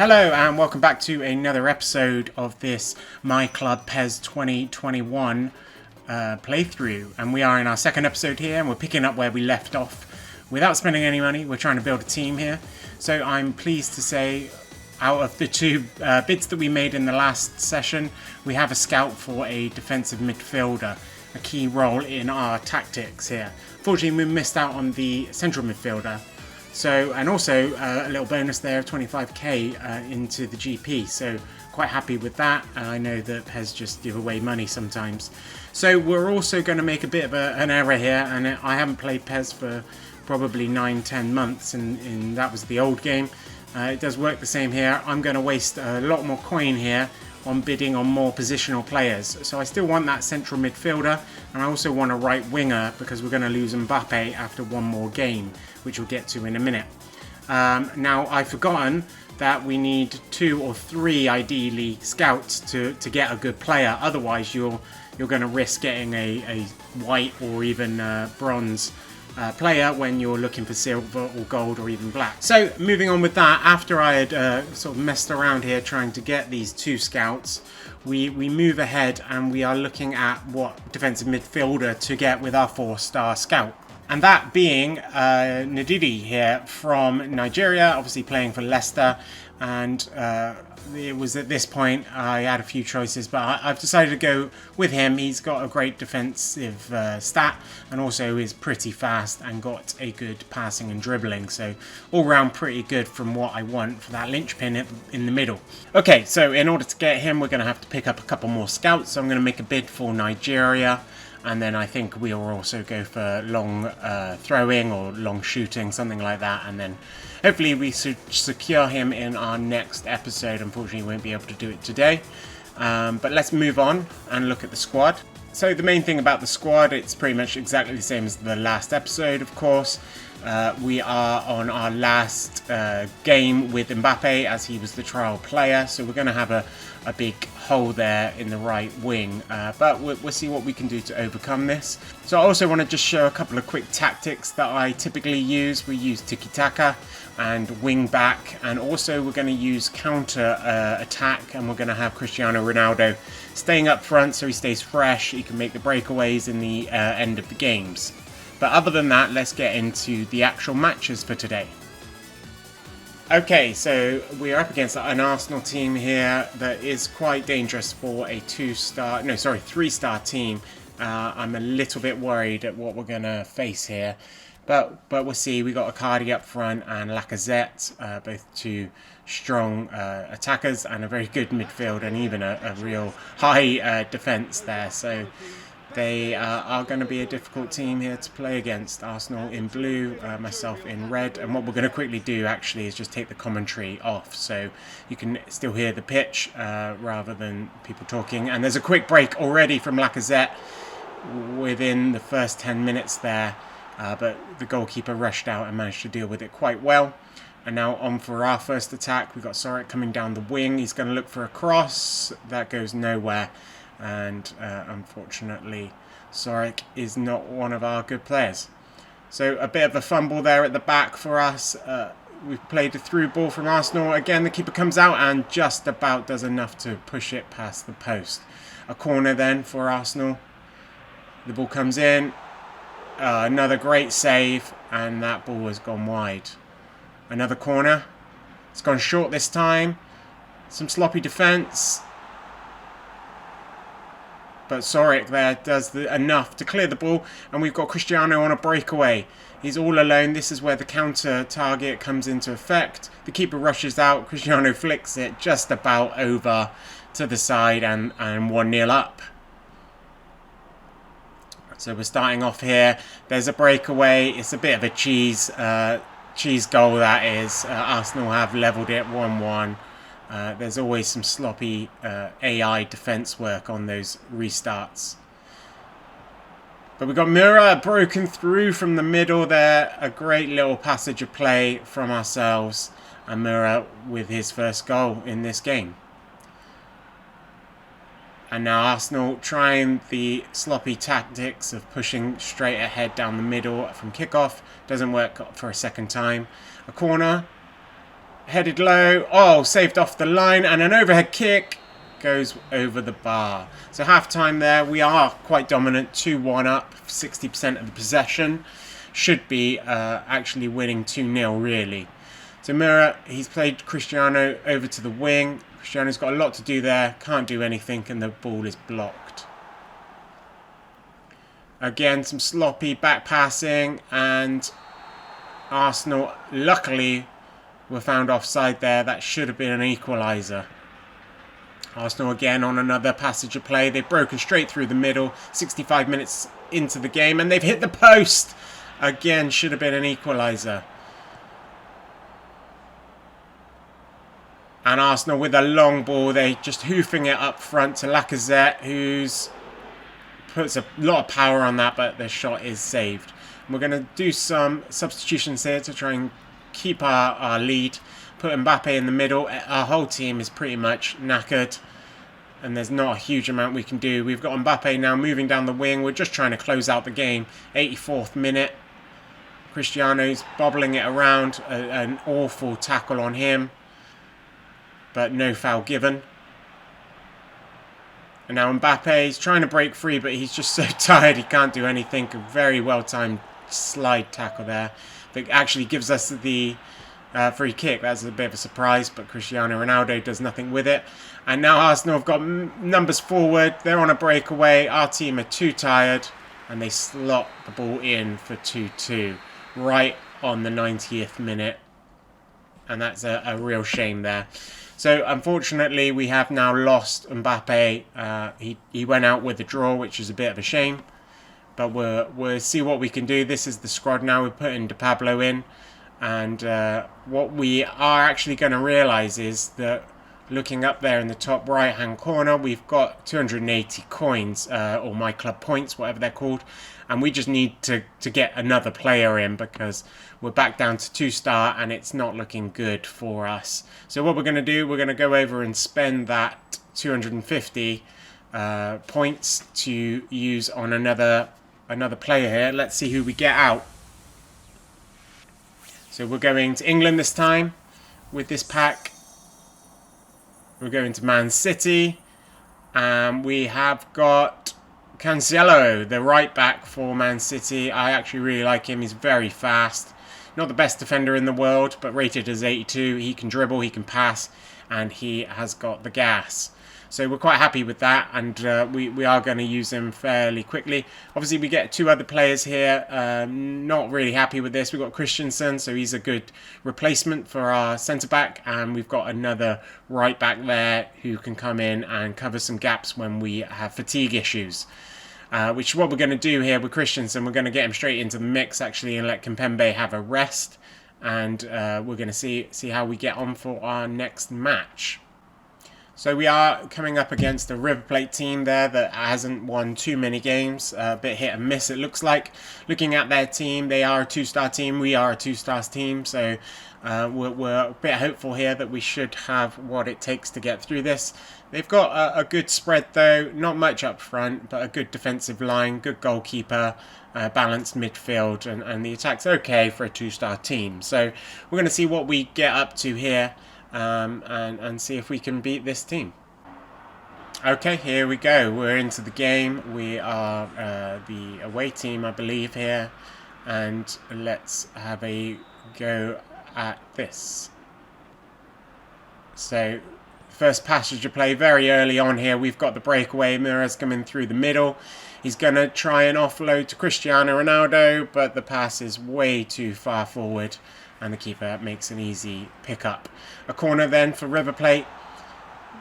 Hello and welcome back to another episode of this MyClub PES 2021 playthrough. And we are in our second episode here and we're picking up where we left off without spending any money. We're trying to build a team here. So I'm pleased to say out of the two bids that we made in the last session, we have a scout for a defensive midfielder, a key role in our tactics here. Fortunately, we missed out on the central midfielder. So, and also a little bonus there of 25k into the GP, so quite happy with that. I know that PES just give away money sometimes. So we're also going to make a bit of an error here, and I haven't played PES for probably 9-10 months, and that was the old game. It does work the same here. I'm going to waste a lot more coin here on bidding on more positional players. So I still want that central midfielder, and I also want a right winger because we're going to lose Mbappe after one more game, which we'll get to in a minute. Now I've forgotten that we need 2 or 3 ideally scouts to get a good player. Otherwise you're going to risk getting a white or even bronze player when you're looking for silver or gold or even black. So moving on with that, after I had sort of messed around here trying to get these 2 scouts, we move ahead and we are looking at what defensive midfielder to get with our 4-star scout. And that being Ndidi here from Nigeria, obviously playing for Leicester. And it was at this point I had a few choices, but I've decided to go with him. He's got a great defensive stat and also is pretty fast and got a good passing and dribbling. So all round pretty good from what I want for that linchpin in the middle. Okay, so in order to get him, we're going to have to pick up a couple more scouts. So I'm going to make a bid for Nigeria. And then I think we'll also go for long throwing or long shooting, something like that. And then hopefully we should secure him in our next episode. Unfortunately, we won't be able to do it today. But let's move on and look at the squad. So the main thing about the squad, it's pretty much exactly the same as the last episode, of course. We are on our last game with Mbappe as he was the trial player. So we're going to have a big hole there in the right wing, but we'll see what we can do to overcome this. So I also want to just show a couple of quick tactics that I typically use. We use tiki-taka and wing back, and also we're going to use counter attack, and we're going to have Cristiano Ronaldo staying up front so he stays fresh, he can make the breakaways in the end of the games. But other than that, let's get into the actual matches for today. Okay, so we are up against an Arsenal team here that is quite dangerous for a 3-star team. I'm a little bit worried at what we're going to face here, but we'll see. We got Icardi up front and Lacazette, both 2 strong attackers and a very good midfield and even a real high defence there. So they are going to be a difficult team here to play against. Arsenal in blue, myself in red. And what we're going to quickly do actually is just take the commentary off so you can still hear the pitch rather than people talking. And there's a quick break already from Lacazette within the first 10 minutes there. But the goalkeeper rushed out and managed to deal with it quite well. And now on for our first attack. We've got Sorek coming down the wing. He's going to look for a cross. That goes nowhere. And unfortunately, Sorek is not one of our good players. So a bit of a fumble there at the back for us. We've played a through ball from Arsenal. Again, the keeper comes out and just about does enough to push it past the post. A corner then for Arsenal. The ball comes in. Another great save, and that ball has gone wide. Another corner. It's gone short this time. Some sloppy defence. But Sorek there does enough to clear the ball, and we've got Cristiano on a breakaway. He's all alone. This is where the counter target comes into effect. The keeper rushes out. Cristiano flicks it just about over to the side and 1-0 up. So we're starting off here. There's a breakaway. It's a bit of a cheese goal, that is. Arsenal have levelled it 1-1. There's always some sloppy AI defence work on those restarts. But we've got Mura broken through from the middle there. A great little passage of play from ourselves. And Mura with his first goal in this game. And now Arsenal trying the sloppy tactics of pushing straight ahead down the middle from kickoff. Doesn't work for a second time. A corner. headed low. Oh, saved off the line, and an overhead kick goes over the bar. So half time there, we are quite dominant, 2-1 up, 60% of the possession. Should be actually winning 2-0 really. So Mura, he's played Cristiano over to the wing. Cristiano's got a lot to do there, can't do anything, and the ball is blocked. Again, some sloppy back passing, and Arsenal luckily were found offside there. That should have been an equaliser. Arsenal again on another passage of play. They've broken straight through the middle, 65 minutes into the game, and they've hit the post. Again, should have been an equaliser. And Arsenal with a long ball, they just hoofing it up front to Lacazette, who's puts a lot of power on that, but the shot is saved. And we're going to do some substitutions here to try and keep our lead. Put Mbappe in the middle. Our whole team is pretty much knackered, and there's not a huge amount we can do. We've got Mbappe now moving down the wing. We're just trying to close out the game. 84th minute. Cristiano's bobbling it around. An awful tackle on him, but no foul given. And now Mbappe is trying to break free, but he's just so tired he can't do anything. A very well-timed slide tackle there that actually gives us the free kick. That's a bit of a surprise, but Cristiano Ronaldo does nothing with it. And now Arsenal have got numbers forward. They're on a breakaway. Our team are too tired, and they slot the ball in for 2-2 right on the 90th minute. And that's a real shame there. So unfortunately, we have now lost Mbappe. He went out with a draw, which is a bit of a shame. But we'll see what we can do. This is the squad now. We're putting De Pablo in. And what we are actually going to realise is that looking up there in the top right-hand corner, we've got 280 coins, or MyClub points, whatever they're called. And we just need to get another player in because we're back down to 2-star and it's not looking good for us. So what we're going to do, we're going to go over and spend that 250 points to use on another player here. Let's see who we get out. So we're going to England this time with this pack. We're going to Man City. And we have got Cancelo, the right back for Man City. I actually really like him. He's very fast. Not the best defender in the world, but rated as 82. He can dribble, he can pass, and he has got the gas. So we're quite happy with that, and we are going to use him fairly quickly. Obviously, we get two other players here. Not really happy with this. We've got Christensen, so he's a good replacement for our centre-back, and we've got another right-back there who can come in and cover some gaps when we have fatigue issues. Which is what we're going to do here with Christensen. We're going to get him straight into the mix, actually, and let Kimpembe have a rest. And we're going to see how we get on for our next match. So we are coming up against a River Plate team there that hasn't won too many games. A bit hit and miss, it looks like. Looking at their team, they are a 2-star team. We are a 2-star team. So we're a bit hopeful here that we should have what it takes to get through this. They've got a good spread, though. Not much up front, but a good defensive line, good goalkeeper, balanced midfield, and the attack's okay for a 2-star team. So we're going to see what we get up to here. And see if we can beat this team. Okay, here we go. We're into the game. We are the away team, I believe, here. And let's have a go at this. So, first passage of play very early on here. We've got the breakaway. Mura's coming through the middle. He's going to try and offload to Cristiano Ronaldo, but the pass is way too far forward. And the keeper makes an easy pick-up. A corner then for River Plate.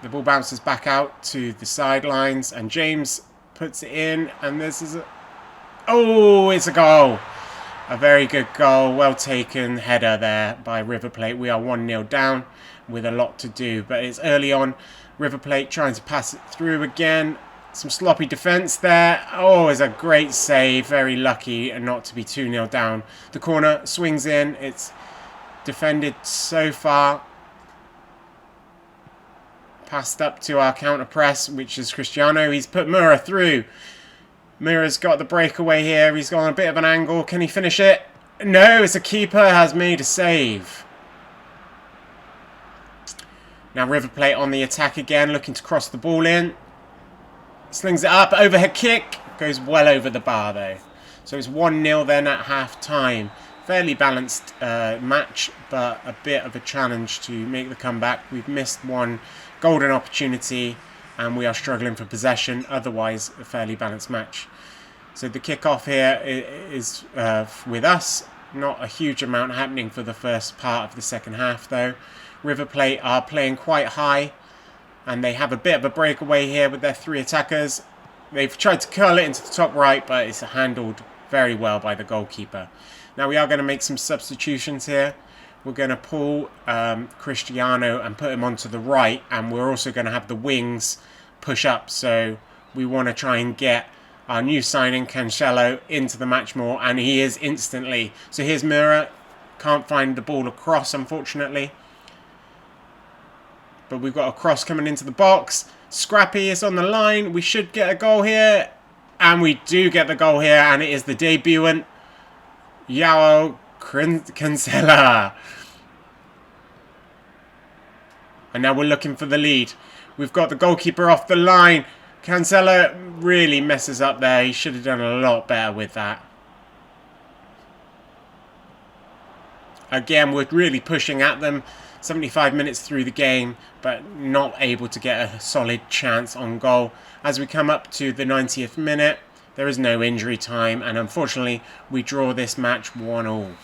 The ball bounces back out to the sidelines. And James puts it in. And this is a... Oh, it's a goal. A very good goal. Well taken header there by River Plate. We are 1-0 down with a lot to do. But it's early on. River Plate trying to pass it through again. Some sloppy defence there. Oh, it's a great save. Very lucky not to be 2-0 down. The corner swings in. It's defended so far. Passed up to our counter press, which is Cristiano. He's put Mura through. Mura's got the breakaway here. He's got a bit of an angle. Can he finish it? No, it's a keeper has made a save. Now River Plate on the attack again, looking to cross the ball in. Slings it up, overhead kick. Goes well over the bar though. So it's 1-0 then at half time. Fairly balanced match, but a bit of a challenge to make the comeback. We've missed one golden opportunity and we are struggling for possession. Otherwise, a fairly balanced match. So the kickoff here is with us. Not a huge amount happening for the first part of the second half though. River Plate are playing quite high and they have a bit of a breakaway here with their 3 attackers. They've tried to curl it into the top right, but it's handled very well by the goalkeeper. Now we are going to make some substitutions here. We're going to pull Cristiano and put him onto the right, and we're also going to have the wings push up. So we want to try and get our new signing, Cancelo, into the match more, and he is instantly. So here's Mura. Can't find the ball across, unfortunately. But we've got a cross coming into the box. Scrappy is on the line. We should get a goal here. And we do get the goal here, and it is the debutant, João Cancelo. And now we're looking for the lead. We've got the goalkeeper off the line. Cancelo really messes up there. He should have done a lot better with that. Again, we're really pushing at them. 75 minutes through the game, but not able to get a solid chance on goal. As we come up to the 90th minute, there is no injury time, and unfortunately, we draw this match 1-1.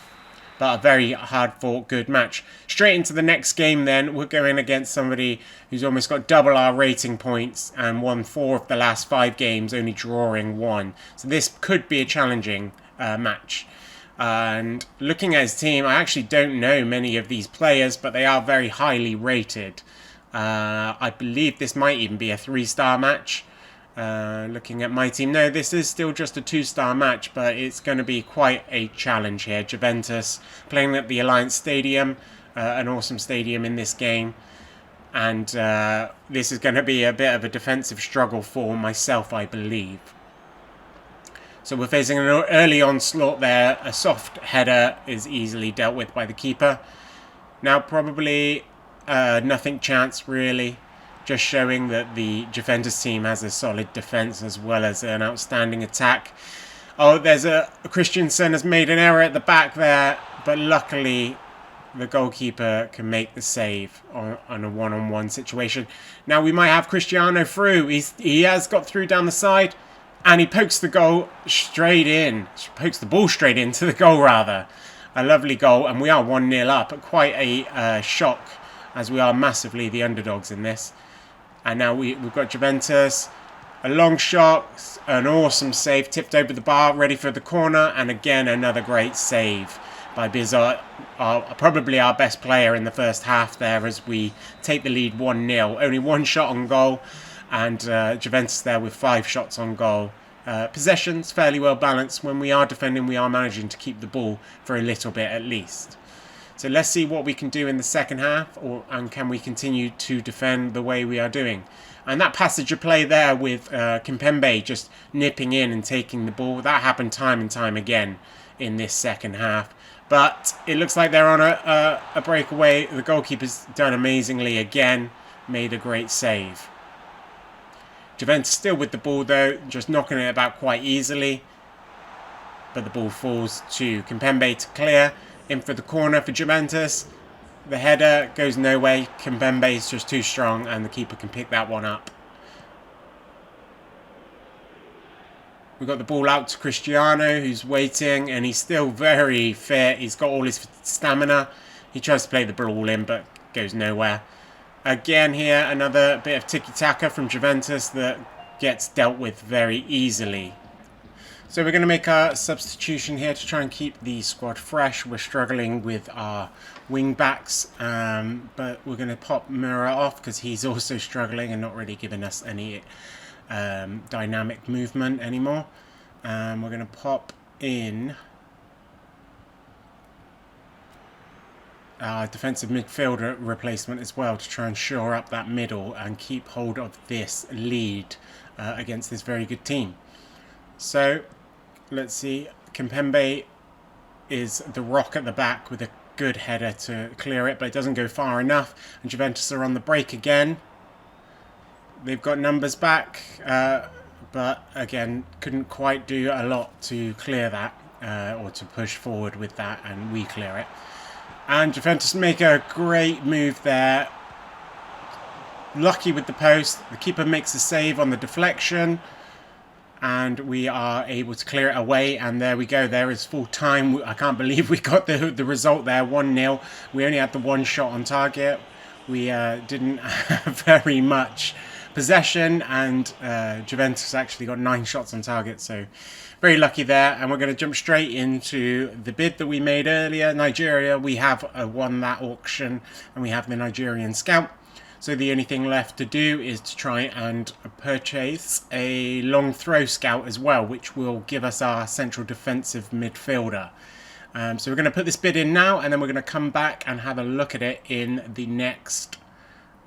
But a very hard-fought, good match. Straight into the next game then, we're going against somebody who's almost got double our rating points and won 4 of the last 5 games, only drawing 1. So this could be a challenging match. And looking at his team, I actually don't know many of these players, but they are very highly rated. I believe this might even be a 3-star match. Looking at my team, no, this is still just a 2-star match, but it's going to be quite a challenge here. Juventus playing at the Alliance Stadium, an awesome stadium in this game. And this is going to be a bit of a defensive struggle for myself, I believe. So we're facing an early onslaught there. A soft header is easily dealt with by the keeper. Now probably nothing chance really. Just showing that the Juventus team has a solid defence as well as an outstanding attack. Oh, there's Christensen has made an error at the back there. But luckily the goalkeeper can make the save on a one-on-one situation. Now we might have Cristiano through. He has got through down the side. And he pokes the goal straight in. Pokes the ball straight into the goal, rather. A lovely goal. And we are 1-0 up. Quite a shock, as we are massively the underdogs in this. And now we've got Juventus. A long shot. An awesome save. Tipped over the bar. Ready for the corner. And again, another great save by Bizot. Probably our best player in the first half there, as we take the lead 1-0. Only 1 shot on goal. And Juventus there with 5 shots on goal. Possessions fairly well balanced. When we are defending, we are managing to keep the ball for a little bit at least. So let's see what we can do in the second half, and can we continue to defend the way we are doing. And that passage of play there with Kimpembe just nipping in and taking the ball, that happened time and time again in this second half. But it looks like they're on a breakaway. The goalkeeper's done amazingly again, made a great save. Juventus still with the ball though, just knocking it about quite easily. But the ball falls to Kimpembe to clear. In for the corner for Juventus. The header goes nowhere. Kimpembe is just too strong and the keeper can pick that one up. We've got the ball out to Cristiano, who's waiting, and he's still very fit. He's got all his stamina. He tries to play the ball in, but goes nowhere. Again here, another bit of tiki-taka from Juventus that gets dealt with very easily. So we're going to make a substitution here to try and keep the squad fresh. We're struggling with our wing-backs, but we're going to pop Mura off because he's also struggling and not really giving us any dynamic movement anymore. We're going to pop in defensive midfielder replacement as well to try and shore up that middle and keep hold of this lead against this very good team. So let's see, Kimpembe is the rock at the back with a good header to clear it, but it doesn't go far enough. And Juventus are on the break again. They've got numbers back, but again, couldn't quite do a lot to clear that, or to push forward with that, and we clear it. And Juventus make a great move there. Lucky with the post. The keeper makes a save on the deflection. And we are able to clear it away. And there we go. There is full time. I can't believe we got the result there. 1-0. We only had the one shot on target. We didn't have very much possession. And Juventus actually got 9 shots on target. So very lucky there. And we're going to jump straight into the bid that we made earlier. Nigeria. We have won that auction. And we have the Nigerian scout. So the only thing left to do is to try and purchase a long throw scout as well, which will give us our central defensive midfielder. So we're going to put this bid in now, and then we're going to come back and have a look at it in the next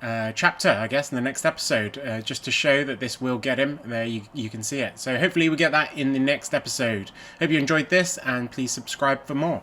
chapter, I guess, in the next episode, just to show that this will get him. There you can see it. So hopefully we get that in the next episode. Hope you enjoyed this, and please subscribe for more.